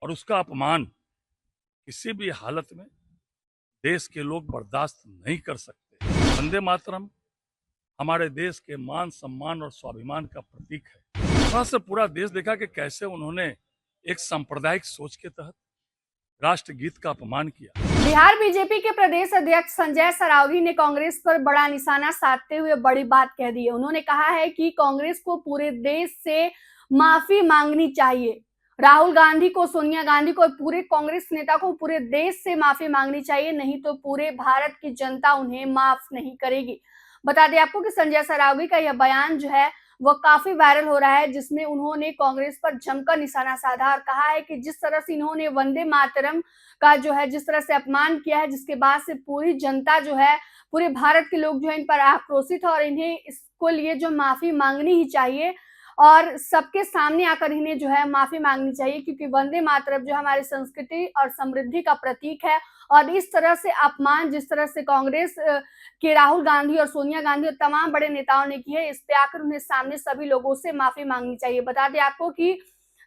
और उसका अपमान किसी भी हालत में देश के लोग बर्दाश्त नहीं कर सकते। वंदे मातरम हमारे देश के मान सम्मान और स्वाभिमान का प्रतीक है। वहां से पूरा देश देखा कि कैसे उन्होंने एक सांप्रदायिक सोच के तहत राष्ट्रगीत का अपमान किया। बिहार बीजेपी के प्रदेश अध्यक्ष संजय सरावगी ने कांग्रेस पर बड़ा निशाना साधते हुए बड़ी बात कह दी है। उन्होंने कहा है कि कांग्रेस को पूरे देश से माफी मांगनी चाहिए। राहुल गांधी को, सोनिया गांधी को, पूरे कांग्रेस नेता को पूरे देश से माफी मांगनी चाहिए, नहीं तो पूरे भारत की जनता उन्हें माफ नहीं करेगी। बता दें आपको कि संजय सरावगी का यह बयान जो है वह काफी वायरल हो रहा है, जिसमें उन्होंने कांग्रेस पर जमकर निशाना साधा और कहा है कि जिस तरह से इन्होंने वंदे मातरम का जो है जिस तरह से अपमान किया है, जिसके बाद से पूरी जनता जो है, पूरे भारत के लोग जो है इन पर आक्रोशित है और इन्हें इसको लिए जो माफी मांगनी ही चाहिए और सबके सामने आकर इन्हें जो है माफी मांगनी चाहिए, क्योंकि वंदे मातरम जो हमारी संस्कृति और समृद्धि का प्रतीक है। और इस तरह से अपमान जिस तरह से कांग्रेस के राहुल गांधी और सोनिया गांधी और तमाम बड़े नेताओं ने की है, इस पे आकर उन्हें सामने सभी लोगों से माफी मांगनी चाहिए। बता दें आपको कि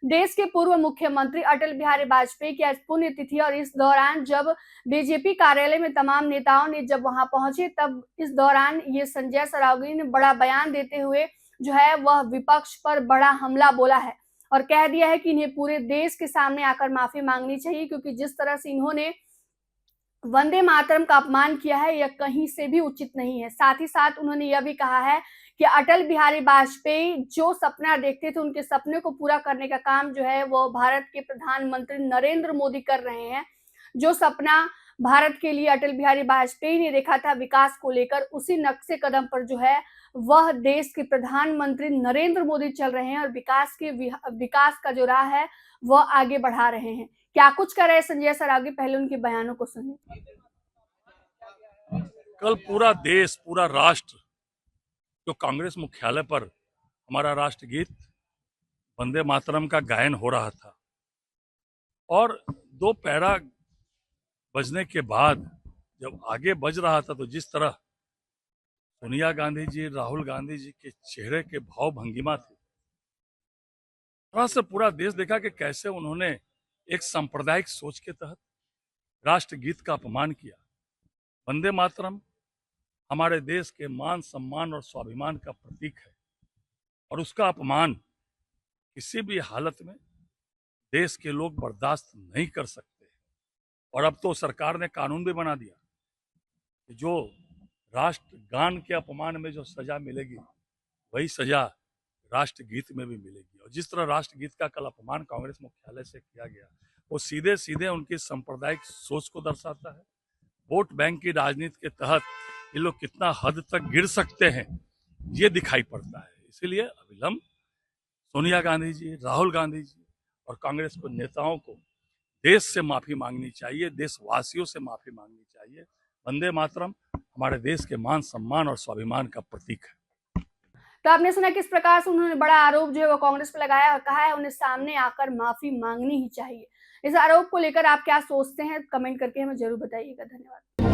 देश के पूर्व मुख्यमंत्री अटल बिहारी वाजपेयी की आज पुण्यतिथि और इस दौरान जब बीजेपी कार्यालय में तमाम नेताओं ने जब वहां पहुंचे, तब इस दौरान ये संजय सरावगी ने बड़ा बयान देते हुए जो है वह विपक्ष पर बड़ा हमला बोला है और कह दिया है कि इन्हें पूरे देश के सामने आकर माफी मांगनी चाहिए, क्योंकि जिस तरह से इन्होंने वंदे मातरम का अपमान किया है यह कहीं से भी उचित नहीं है। साथ ही साथ उन्होंने यह भी कहा है कि अटल बिहारी वाजपेयी जो सपना देखते थे, उनके सपने को पूरा करने का काम जो है वो भारत के प्रधानमंत्री नरेंद्र मोदी कर रहे हैं। जो सपना भारत के लिए अटल बिहारी वाजपेयी ने देखा था विकास को लेकर, उसी नक्शे कदम पर जो है वह देश के प्रधानमंत्री नरेंद्र मोदी चल रहे हैं और विकास का जो राह है वह आगे बढ़ा रहे हैं। क्या कुछ कर रहे हैं संजय सरावगी, पहले उनके बयानों को सुनिए। कल पूरा देश, पूरा राष्ट्र जो कांग्रेस मुख्यालय पर हमारा राष्ट्रगीत वंदे मातरम का गायन हो रहा था और दो पैरा बजने के बाद जब आगे बज रहा था तो जिस तरह सोनिया गांधी जी, राहुल गांधी जी के चेहरे के भाव भंगिमा थे, वहां से पूरा देश देखा कि कैसे उन्होंने एक सांप्रदायिक सोच के तहत राष्ट्रगीत का अपमान किया। वंदे मातरम हमारे देश के मान सम्मान और स्वाभिमान का प्रतीक है और उसका अपमान किसी भी हालत में देश के लोग बर्दाश्त नहीं कर सकते। और अब तो सरकार ने कानून भी बना दिया कि जो राष्ट्रगान के अपमान में जो सजा मिलेगी वही सजा राष्ट्रगीत में भी मिलेगी। और जिस तरह राष्ट्रगीत का कल अपमान कांग्रेस मुख्यालय से किया गया वो सीधे सीधे उनकी सांप्रदायिक सोच को दर्शाता है। वोट बैंक की राजनीति के तहत ये लोग कितना हद तक गिर सकते हैं ये दिखाई पड़ता है। इसीलिए अविलंब सोनिया गांधी जी, राहुल गांधी जी और कांग्रेस के नेताओं को देश से माफी मांगनी चाहिए, देशवासियों से माफी मांगनी चाहिए। वंदे मातरम हमारे देश के मान सम्मान और स्वाभिमान का प्रतीक है। तो आपने सुना किस प्रकार से उन्होंने बड़ा आरोप जो है वो कांग्रेस पर लगाया और कहा है उन्हें सामने आकर माफी मांगनी ही चाहिए। इस आरोप को लेकर आप क्या सोचते हैं, कमेंट करके हमें जरूर बताइएगा। धन्यवाद।